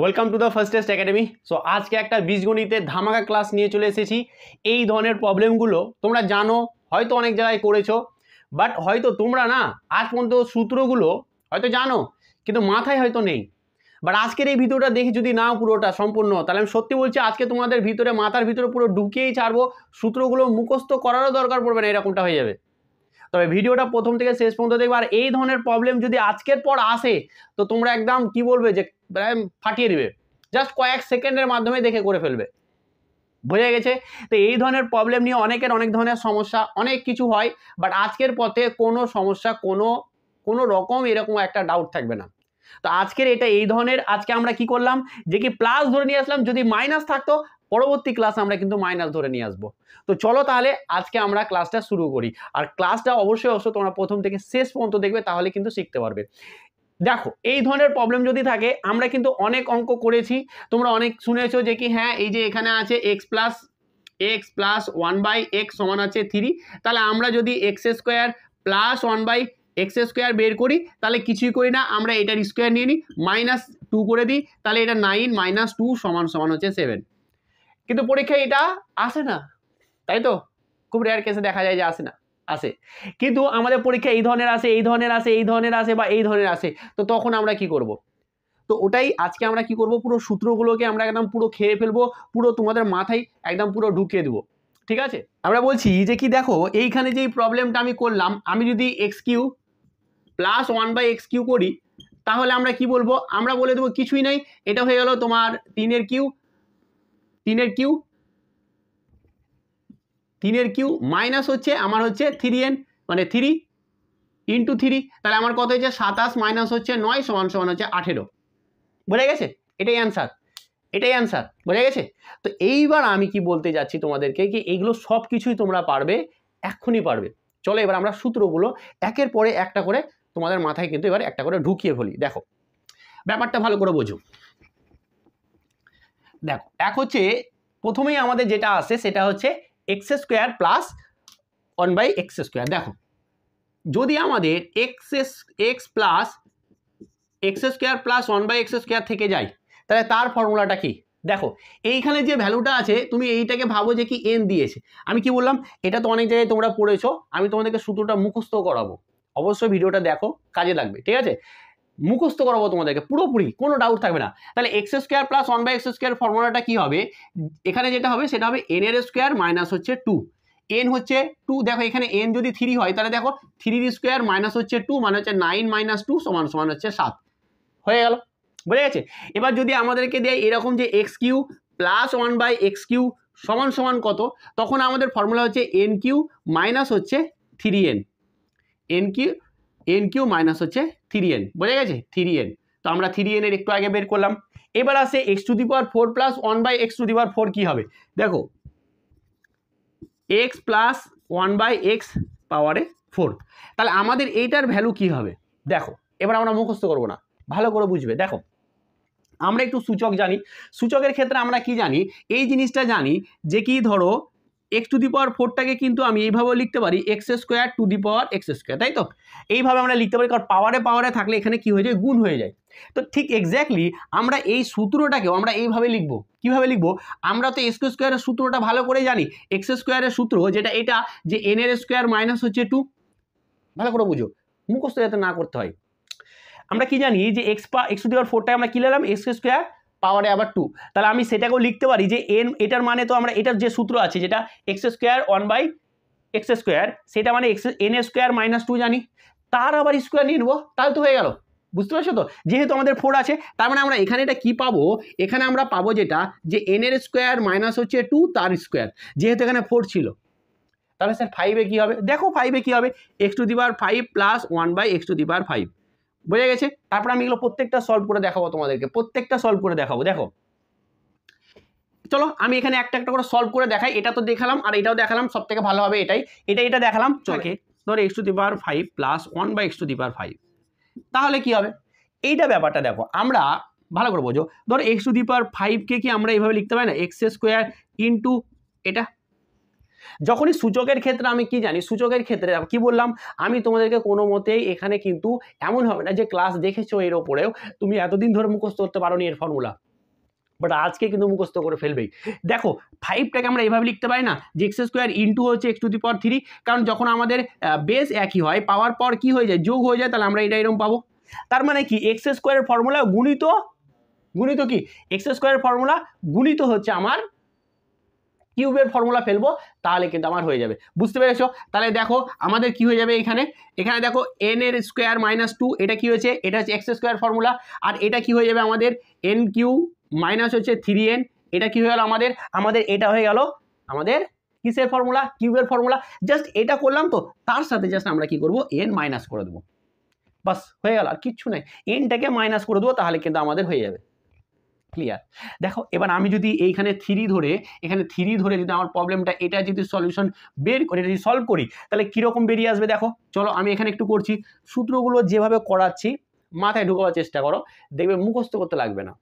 Welcome to the first test academy. So আজকে একটা বীজগণিতের ধামাকা ক্লাস নিয়ে চলে এসেছি। এই ধরনের প্রবলেমগুলো তোমরা জানো, হয়তো অনেক জায়গায় করেছো, বাট হয়তো তোমরা না আজ পর্যন্ত সূত্রগুলো হয়তো জানো কিন্তু মাথায় হয়তো নেই। বাট আজকের এই ভিডিওটা দেখে যদি নাও পুরোটা সম্পূর্ণ, তাহলে আমি সত্যি বলছি আজকে তোমাদের ভিতরে মাথার ভিতরে পুরো ঢুকিয়েই ছাড়বো, সূত্রগুলো মুখস্থ করারও দরকার পড়বে না, এরকমটা হয়ে যাবে। তবে ভিডিওটা প্রথম থেকে শেষ পর্যন্ত দেখবে। আর এই ধরনের প্রবলেম যদি আজকের পর আসে তো তোমরা একদম কি বলবে যে ফাটিয়ে দিবে, জাস্ট কয়েক সেকেন্ডের মাধ্যমে দেখে করে ফেলবে। বোঝা গেছে? তো এই ধরনের প্রবলেম নিয়ে অনেকের অনেক ধরনের সমস্যা, অনেক কিছু হয়, বাট আজকের পথে কোনো সমস্যা কোনো রকম এরকম একটা ডাউট থাকবে না। তো আজকের এটা এই ধরনের, আজকে আমরা কি করলাম যে কি প্লাস ধরে নিয়ে আসলাম, যদি মাইনাস থাকতো পরবর্তী ক্লাসে আমরা কিন্তু মাইনাস ধরে নিয়ে আসবো। তো চলো তাহলে আজকে আমরা ক্লাসটা শুরু করি। আর ক্লাসটা অবশ্যই তোমরা প্রথম থেকে শেষ পর্যন্ত দেখবে, তাহলে কিন্তু শিখতে পারবে। দেখো, এই ধরনের প্রবলেম যদি থাকে, আমরা কিন্তু অনেক অঙ্ক করেছি, তোমরা অনেক শুনেছো যে কি হ্যাঁ এই যে এখানে আছে এক্স প্লাস 1/x সমান আছে 3, তাহলে আমরা যদি x square plus 1/x square বের করি, তাহলে কিছুই করি না, আমরা এটার স্কোয়ার নিয়ে নিই, -2 করে দিই, তাহলে এটা 9 - 2 সমান হচ্ছে 7। কিন্তু পরীক্ষায় এটা আসে না, তাই তো? খুব রেয়ার কেসে দেখা যায় যে আসে না, আসে। কিন্তু আমাদের পরীক্ষা এই ধরনের আসে, এই ধরনের আসে, এই ধরনের আসে বা এই ধরনের আসে, তো তখন আমরা কি করব? তো ওটাই আজকে আমরা কি করব, পুরো সূত্রগুলোকে আমরা একদম পুরো খেয়ে ফেলবো, পুরো তোমাদের মাথায় একদম পুরো ঢুকিয়ে দেবো। ঠিক আছে? আমরা বলছি যে কি দেখো, এইখানে যেই প্রবলেমটা আমি করলাম, আমি যদি x³ প্লাস 1/x³ করি, তাহলে আমরা কি বলবো? আমরা বলে দেবো কিছুই নাই, এটা হয়ে গেল তোমার 3 এর কিউ মাইনাস হচ্ছে আমার হচ্ছে 3n, মানে 3 × 3, তাহলে আমার কত হচ্ছে 27 মাইনাস হচ্ছে 9 সমান হচ্ছে 18। বোঝা গেছে? এটাই অ্যান্সার, বোঝা গেছে? তো এইবার আমি কি বলতে যাচ্ছি তোমাদেরকে, কি এইগুলো সব কিছুই তোমরা পারবে, এক্ষুনি পারবে। চলো এবার আমরা সূত্রগুলো একের পরে একটা করে তোমাদের মাথায় কিন্তু এবার একটা করে ঢুকিয়ে ফেলি। দেখো ব্যাপারটা ভালো করে বোঝো। দেখো, এক হচ্ছে প্রথমেই আমাদের যেটা আসে সেটা হচ্ছে x² প্লাস 1/x²। দেখো, যদি আমাদের x plus x² plus 1/x² থেকে যায়, তাহলে তার ফর্মুলাটা কি? দেখো, এইখানে যে ভ্যালুটা আছে তুমি এইটাকে ভাবো যে কি n দিয়েছে। আমি কি বললাম, এটা তো অনেক জায়গায় তোমরা পড়েছো, আমি তোমাদেরকে সূত্রটা মুখস্থ করাবো, অবশ্যই ভিডিওটা দেখো, কাজে লাগবে। ঠিক আছে? মুখস্থ করাবো তোমাদেরকে পুরোপুরি, কোনো ডাউট থাকবে না। তাহলে x² প্লাস 1/x² ফর্মুলাটা কি হবে? এখানে যেটা হবে সেটা হবে n এর স্কোয়ার মাইনাস হচ্ছে 2, n হচ্ছে 2। দেখো এখানে n যদি 3 হয়, তাহলে দেখো 3 এর স্কোয়ার মাইনাস হচ্ছে 2, মানে হচ্ছে 9 - 2 সমান হচ্ছে 7। হয়ে গেল? বুঝে গেছে? এবার যদি আমাদেরকে দেয় এরকম যে x³ প্লাস 1/x³ সমান কত, তখন আমাদের ফর্মুলা হচ্ছে n³ মাইনাস হচ্ছে 3n, n³ মাইনাস হচ্ছে 3n। বোঝা গেছে? 3n। তো আমরা 3n এর একটু আগে বের করলাম। এবার আসে x⁴ প্লাস 1/x⁴ কি হবে? দেখো, x প্লাস 1/x পাওয়ারে 4, তাহলে আমাদের এইটার ভ্যালু কি হবে? দেখো, এবার আমরা মুখস্থ করবো না, ভালো করে বুঝবে। দেখো, আমরা একটু সূচক জানি, সূচকের ক্ষেত্রে আমরা কি জানি, এই জিনিসটা জানি যে কি ধরো x⁴টাকে কিন্তু আমি এইভাবে লিখতে পারি x²⁴x², তাই তো? এইভাবে আমরা লিখতে পারি, কারণ পাওয়ারে থাকলে এখানে কি হয়ে যায়, গুণ হয়ে যায়। তো ঠিক এক্স্যাক্টলি আমরা এই সূত্রটাকেও আমরা এইভাবে লিখবো। কিভাবে লিখবো? আমরা তো x² সূত্রটা ভালো করে জানি, x² সূত্র যেটা, এটা যে n এর স্কোয়ার মাইনাস হচ্ছে 2। ভালো করে বুঝো, মুখস্থ যাতে না করতে হয়। আমরা কি জানি যে x⁴টায় আমরা কি লিখলাম, x² পাওয়ারে আবার 2, তাহলে আমি সেটাকেও লিখতে পারি যে n, এটার মানে তো আমরা এটার যে সূত্র আছে যেটা x² 1/x², সেটা মানে n এর স্কোয়ার মাইনাস 2 জানি, তার আবার স্কোয়ার নিয়ে নেবো, তাহলে তো হয়ে গেল। বুঝতে পারছো তো? যেহেতু আমাদের 4 আছে, তার মানে আমরা এখানে এটা কি পাবো, এখানে আমরা পাবো যেটা যে n এর স্কোয়ার মাইনাস হচ্ছে 2 তার স্কোয়ার, যেহেতু এখানে 4 ছিল। তাহলে স্যার 5-এ কি হবে? দেখো 5-এ কি হবে, x⁵ প্লাস 1/x⁵। বোঝা গেছে? তারপর আমি এগুলো প্রত্যেকটা সলভ করে দেখাবো তোমাদেরকে, প্রত্যেকটা সলভ করে দেখাবো। দেখো, চলো আমি এখানে একটা একটা করে সলভ করে দেখাই। এটা তো দেখালাম আর এটাও দেখালাম, সব থেকে ভালো হবে এটা দেখালাম। চলে ধরো x⁵ প্লাস 1/x⁵, তাহলে কি হবে এইটা ব্যাপারটা দেখো, আমরা ভালো করে বোঝো। ধরো x⁵কে কি আমরা এইভাবে লিখতে পারি না, x² ইন্টু এটা। যখনই সূচকের ক্ষেত্রে আমি কি জানি, সূচকের ক্ষেত্রে কি বললাম, আমি তোমাদেরকে কোনো মতেই এখানে কিন্তু এমন হবে না যে ক্লাস দেখেছো এর ওপরেও তুমি এতদিন ধরে মুখস্থ করতে পারো নি এর ফর্মুলা। বাট আজকে কিন্তু মুখস্থ করে ফেলবেই। দেখো 5টাকে আমরা এভাবে লিখতে পারি না যে এক্স স্কোয়ার ইন্টু হচ্ছে এক্স টু দি পাওয়ার 3, কারণ যখন আমাদের বেস একই হয় পাওয়ার পর কি হয়ে যায়, যোগ হয়ে যায়, তাহলে আমরা এটা এরকম পাবো। তার মানে কি এক্স স্কোয়ারের ফর্মুলা গুণিত কি এক্স স্কোয়ারের ফর্মুলা গুণিত হচ্ছে আমার কিউবের ফর্মুলা ফেলবো, তাহলে কিন্তু আমার হয়ে যাবে। বুঝতে পেরেছো? তাহলে দেখো আমাদের কি হয়ে যাবে এখানে দেখো এন এর স্কোয়ার মাইনাস 2, এটা কি হয়েছে, এটা হচ্ছে এক্স স্কোয়ার ফর্মুলা। আর এটা কি হয়ে যাবে আমাদের এন কিউ মাইনাস হচ্ছে 3n, এটা কি হয়ে গেল আমাদের এটা হয়ে গেল আমাদের কিসের ফর্মুলা, কিউবের ফর্মুলা। জাস্ট এটা করলাম, তো তার সাথে জাস্ট আমরা কি করব, এন মাইনাস করে দেবো, বাস হয়ে গেল, আর কিচ্ছু নাই। এনটাকে মাইনাস করে দেবো, তাহলে কিন্তু আমাদের হয়ে যাবে। ক্লিয়ার? দেখো এবার আমি যদি এইখানে 3 ধরে যদি আমার প্রবলেমটা এটা যদি সলিউশন বের করে যদি সলভ করি, তাহলে কীরকম বেরিয়ে আসবে দেখো। চলো আমি এখানে একটু করছি, সূত্রগুলো যেভাবে করাচ্ছি মাথায় ঢুকাবার চেষ্টা করো, দেখবে মুখস্থ করতে লাগবে না।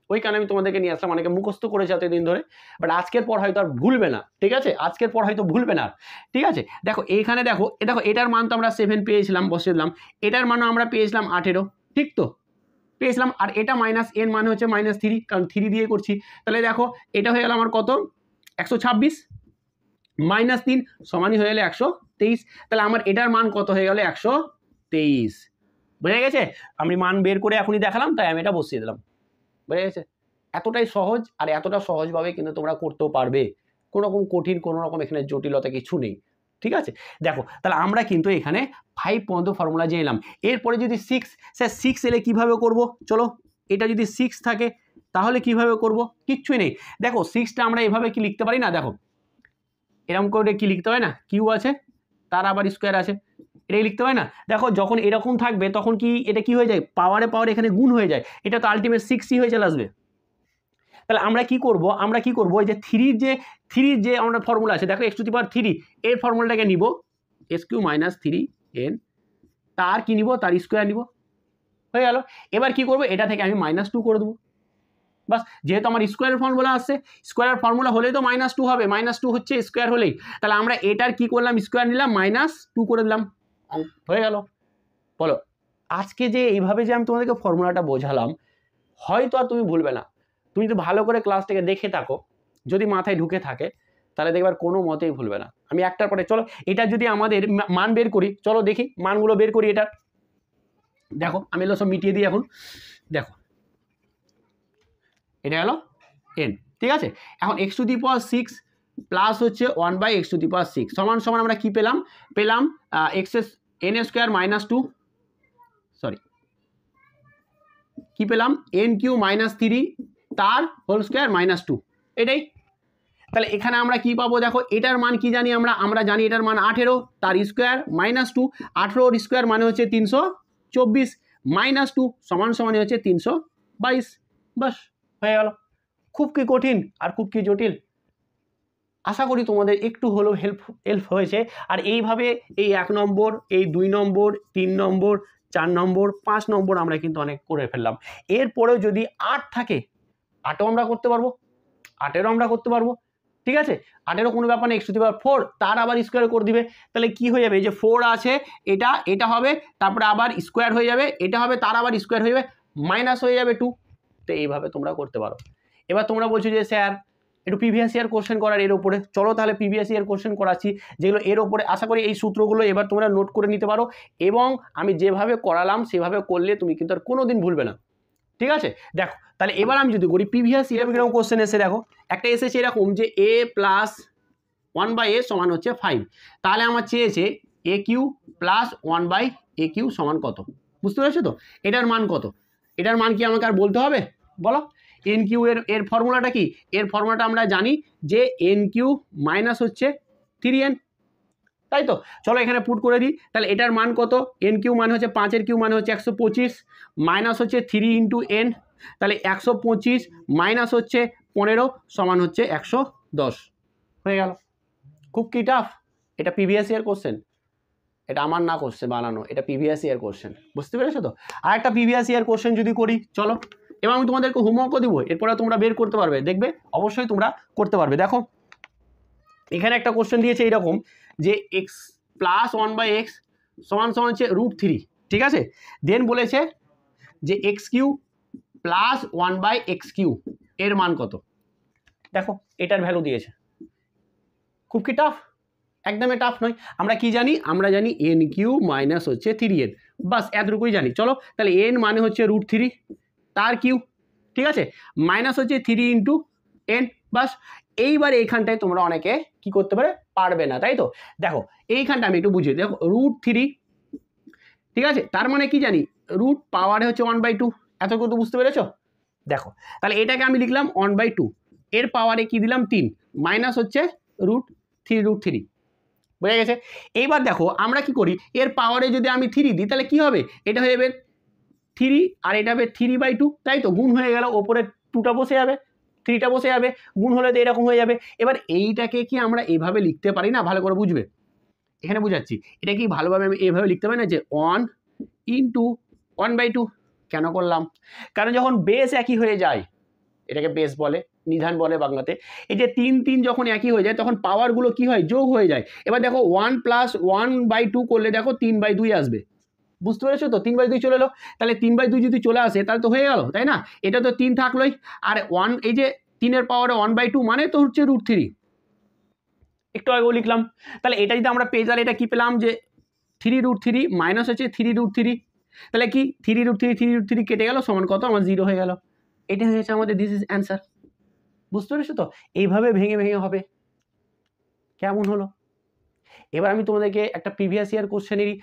ওই কারণে আমি তোমাদেরকে নিয়ে আসলাম, অনেকে মুখস্থ করেছে এতদিন ধরে, বাট আজকের পর হয়তো আর ভুলবে না, ঠিক আছে? আজকের পর হয়তো ভুলবে না, ঠিক আছে? দেখো এইখানে দেখো এটার মান তো আমরা 7 পেয়েছিলাম, বসিয়ে দিলাম। এটার মানও আমরা পেয়েছিলাম 18, ঠিক তো পেয়েছিলাম। আর এটা মাইনাস এন মানে হচ্ছে -3, কারণ 3 দিয়ে করছি। তাহলে দেখো এটা হয়ে গেল আমার কত, 126 মাইনাস 3 সমানই হয়ে গেলে 123। তাহলে আমার এটার মান কত হয়ে গেল, 123। বুঝে গেছে? আমি মান বের করে এখনই দেখালাম, তাই আমি এটা বসিয়ে দিলাম। বুঝে গেছে? এতটাই সহজ, আর এতটা সহজভাবে কিন্তু তোমরা করতেও পারবে, কোনো রকম কঠিন, কোনো রকম এখানে জটিলতা কিছু নেই, ঠিক আছে? দেখো তাহলে আমরা কিন্তু এখানে 5 পর্যন্ত ফর্মুলা যে এলাম। এরপরে যদি 6, স্যার 6 এলে কীভাবে করব, চলো এটা যদি 6 থাকে তাহলে কিভাবে করব, কিচ্ছুই নেই। দেখো 6টা আমরা এভাবে কি লিখতে পারি না, দেখো এরকম করে কি লিখতে হয় না, কিউ আছে তার আবার স্কোয়ার আছে, এটাই লিখতে হয় না। দেখো যখন এরকম থাকবে তখন কি এটা কি হয়ে যায়, পাওয়ারে এখানে গুণ হয়ে যায়, এটা তো আলটিমেট 6ই হয়ে চলে আসবে। তাহলে আমরা কি করব, এই যে 3 যে আমরা ফর্মুলা আছে, দেখো এক্স টু দি পাওয়ার 3 এর ফর্মুলাটাকে নিব, এস কিউ মাইনাস 3n, তার কি নিব, তার স্কোয়ার নিব, হয়ে গেল। এবার কি করব, এটা থেকে আমি -2 করে দেবো, বাস। যেহেতু আমার স্কোয়ারের ফর্মুলা আসছে, স্কোয়ারের ফর্মুলা হলেই তো -2 হবে, -2 হচ্ছে স্কোয়ার হলেই, তাহলে আমরা এটার কি করলাম, স্কোয়ার নিলাম, -2 করে দিলাম, হয়ে গেল। বলো আজকে যে এইভাবে যে আমি তোমাদেরকে ফর্মুলাটা বোঝালাম, হয়তো আর তুমি ভুলবে না। তুমি যদি ভালো করে ক্লাসটাকে দেখে থাকো, যদি মাথায় ঢুকে থাকে, তাহলে দেখবার কোনো মতেই ভুলবে না। আমি একটার পরে, চলো এটা যদি আমাদের মান বের করি, চলো দেখি মানগুলো বের করি এটার। দেখো আমি এগুলো সব মিটিয়ে দিই এখন। দেখো এটা হলো n, ঠিক আছে? এখন x to the power 6 plus হচ্ছে 1/x টু দি পাওয়ার 6 সমান আমরা কি পেলাম n স্কোয়ার মাইনাস 2, সরি কি পেলাম, n কিউ মাইনাস 3 তার হোল স্কোয়ার -2, এটাই। তাহলে এখানে আমরা কি পাবো, দেখো এটার মান কি জানি, আমরা জানি এটার মান 18, তার স্কোয়ার -2, 18 স্কোয়ার মানে হচ্ছে 324, -2 সমান হচ্ছে 322, বাস হয়ে গেল। খুব কি কঠিন আর খুব কি জটিল? আশা করি তোমাদের একটু হলেও হেল্প হয়েছে। আর এইভাবে এই 1 নম্বর, এই 2 নম্বর, 3 নম্বর, 4 নম্বর, 5 নম্বর আমরা কিন্তু অনেক করে ফেললাম। এরপরেও যদি 8 থাকে, 8ও আমরা করতে পারবো, 8এরও আমরা করতে পারবো, ঠিক আছে? 8এরও কোনো ব্যাপার নেই, x টু দি পাওয়ার 4 তার আবার স্কোয়ার করে দিবে, তাহলে কি হয়ে যাবে, এই যে 4 আছে এটা হবে, তারপরে আবার স্কোয়ার হয়ে যাবে, এটা হবে, তার আবার স্কোয়ার হয়ে যাবে, মাইনাস হয়ে যাবে 2। তো এইভাবে তোমরা করতে পারো। এবার তোমরা বলছো যে স্যার একটু প্রিভিয়াস ইয়ার কোশ্চেন করার এর উপরে, চলো তাহলে প্রিভিয়াস ইয়ার কোশ্চেন করাচ্ছি, যেগুলো এর উপরে। আশা করি এই সূত্রগুলো এবার তোমরা নোট করে নিতে পারো, এবং আমি যেভাবে করালাম সেভাবে করলে তুমি কিন্তু আর কোনোদিন ভুলবে না, ঠিক আছে? দেখো তাহলে এবার আমি যদি করি প্রিভিয়াস ইয়ার এরকম কোশ্চেন এসে, দেখো একটা এসেছে এরকম যে a প্লাস 1/a সমান হচ্ছে 5, তাহলে আমার চেয়েছে a Q plus 1/a Q সমান কত, বুঝতে পেরেছো তো? এটার মান কত, এটার মান কি আমাকে আর বলতে হবে, বলো? এন কিউ এর ফর্মুলাটা কি, এর ফর্মুলাটা আমরা জানি যে এন কিউ মাইনাস হচ্ছে 3n, তাই তো? চলো এখানে পুট করে দিই, তাহলে এটার মান কত, এন কিউ মানে হচ্ছে 5-এর কিউ মানে হচ্ছে 125, মাইনাস হচ্ছে 3 ইন্টু এন, তাহলে 125 মাইনাস হচ্ছে 15 সমান হচ্ছে 110, হয়ে গেল। খুব কি টাফ? এটা প্রিভিয়াস ইয়ার কোশ্চেন, এটা আমার না কোশ্চেন বানানো, এটা প্রিভিয়াস ইয়ার কোশ্চেন, বুঝতে পেরেছো তো? আর একটা প্রিভিয়াস ইয়ার কোশ্চেন যদি করি, চলো এবার আমি তোমাদেরকে হোমওয়ার্কও দিব, এরপরে তোমরা বের করতে পারবে, দেখবে অবশ্যই তোমরা করতে পারবে। দেখো এখানে একটা কোশ্চেন দিয়েছে এইরকম যে x প্লাস 1/x সমান হচ্ছে √3, ঠিক আছে? দেন বলেছে যে x Q plus 1/x Q এর মান কত, দেখো এটার ভ্যালু দিয়েছে। খুব কি টাফ? একদমই টাফ নয়। আমরা কি জানি? আমরা জানি এন কিউ মাইনাস হচ্ছে 3n, বাস এতটুকুই জানি। চলো তাহলে এন মানে হচ্ছে √3 তার কিউ, ঠিক আছে, মাইনাস হচ্ছে 3 ইন্টু এন, বাস। এইবার এইখানটায় তোমরা অনেকে কি করতে পারবে না, তাই তো? দেখো এইখানটা আমি একটু বুঝিয়ে, দেখো √3, ঠিক আছে, তার মানে কি জানি রুট পাওয়ারে হচ্ছে 1/2, এতটুকু তো বুঝতে পেরেছো? দেখো তাহলে এটাকে আমি লিখলাম 1/2, এর পাওয়ারে কি দিলাম 3, মাইনাস হচ্ছে √3, বুঝে গেছে? এইবার দেখো আমরা কি করি, এর পাওয়ারে যদি আমি 3 দিই তাহলে কি হবে, এটা হয়ে যাবে 3 আর এটা হবে 3/2, তাই তো? গুণ হয়ে গেল, ওপরে 2টা বসে যাবে, 3টা বসে যাবে, গুণ হলে তো এরকম হয়ে যাবে। এবার এইটাকে কি আমরা এইভাবে লিখতে পারি না? ভালো করে বুঝবে, এখানে বুঝাচ্ছি। এটা কি ভালোভাবে আমি এইভাবে লিখতে পারি না যে 1 ইন্টু 1/2? কেন করলাম? কারণ যখন বেস একই হয়ে যায়, এটাকে বেস বলে, নিধান বলে বাংলাতে, এই যে 3 3 যখন একই হয়ে যায় তখন পাওয়ারগুলো কি হয়, যোগ হয়ে যায়। এবার দেখো 1 প্লাস 1/2 করলে দেখো 3/2 আসবে, বুঝতে পেরেছো তো? 3/2 চলে এলো, তাহলে 3/2 যদি চলে আসে তাহলে তো হয়ে গেল, তাই না? এটা তো 3 থাকলোই, আর 1, এই যে 3 এর পাওয়ারে 1/2 মানে তো হচ্ছে √3, একটু আগেও লিখলাম। তাহলে এটা যদি আমরা পেয়ে যাই, এটা কি পেলাম যে 3√3 মাইনাস হচ্ছে 3√3, তাহলে কি 3√3 কেটে গেল, সমান কত আমার 0 হয়ে গেল। এটা হয়েছে আমাদের দিস ইজ অ্যান্সার, বুঝতে পেরেছো তো? এইভাবে ভেঙে ভেঙে হবে। কেমন হলো? এবার আমি তোমাদেরকে একটা প্রিভিয়াস ইয়ার কোশ্চেনেরই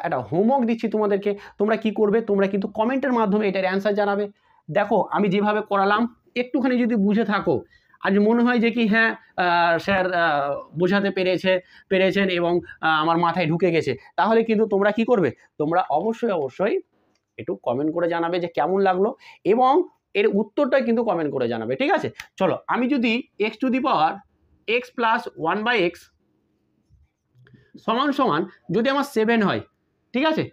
একটা হোমওয়ার্ক দিচ্ছি তোমাদেরকে। তোমরা কি করবে, তোমরা কিন্তু কমেন্টের মাধ্যমে এটার অ্যান্সার জানাবে। দেখো আমি যেভাবে করালাম একটুখানি যদি বুঝে থাকো, আজ মনে হয় যে কি হ্যাঁ স্যার বোঝাতে পেরেছেন এবং আমার মাথায় ঢুকে গেছে, তাহলে কিন্তু তোমরা কি করবে, তোমরা অবশ্যই একটু কমেন্ট করে জানাবে যে কেমন লাগলো, এবং এর উত্তরটা কিন্তু কমেন্ট করে জানাবে, ঠিক আছে? চলো আমি যদি x প্লাস 1/x সমান সমান যদি আমার 7 হয়, ঠিক আছে,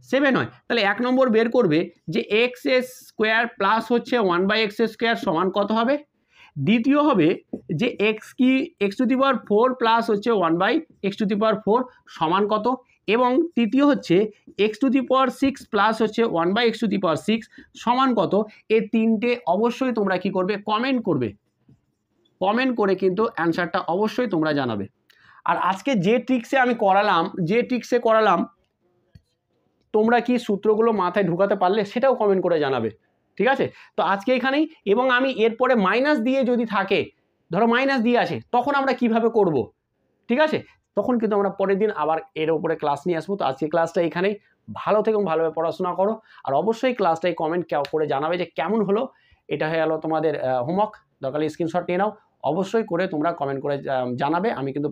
7 হয়, তাহলে 1 নম্বর বের করবে যে x² প্লাস হচ্ছে 1/x² সমান কত হবে। দ্বিতীয় হবে যে x⁴ প্লাস হচ্ছে 1/x⁴ সমান কত, এবং তৃতীয় হচ্ছে x⁶ প্লাস হচ্ছে 1/x⁶ সমান কত। এই তিনটে অবশ্যই তোমরা কি করবে, কমেন্ট করবে। কমেন্ট করে কিন্তু অ্যান্সারটা অবশ্যই তোমরা জানাবে। আর আজকে যে ট্রিক্সে আমি করালাম, তোমরা কি সূত্রগুলো মাথায় ঢুকাতে পারলে সেটাও কমেন্ট করে জানাবে, ঠিক আছে? তো আজকে এখানেই, এবং আমি এরপরে মাইনাস দিয়ে যদি থাকে, ধরো মাইনাস দিয়ে আছে, তখন আমরা কিভাবে করব, ঠিক আছে? তখন কিন্তু আমরা পরের দিন আবার এর উপরে ক্লাস নিয়ে আসবো। তো আজকে ক্লাসটা এখানেই, ভালো থেকে ভালোভাবে পড়াশোনা করো, আর অবশ্যই ক্লাসটাই কমেন্ট করে জানাবে যে কেমন হলো। এটা হয়ে গেল তোমাদের হোমওয়ার্ক, দরকার স্ক্রিনশট নিয়ে নাও, অবশ্যই করে তোমরা কমেন্ট করে জানাবে। আমি কিন্তু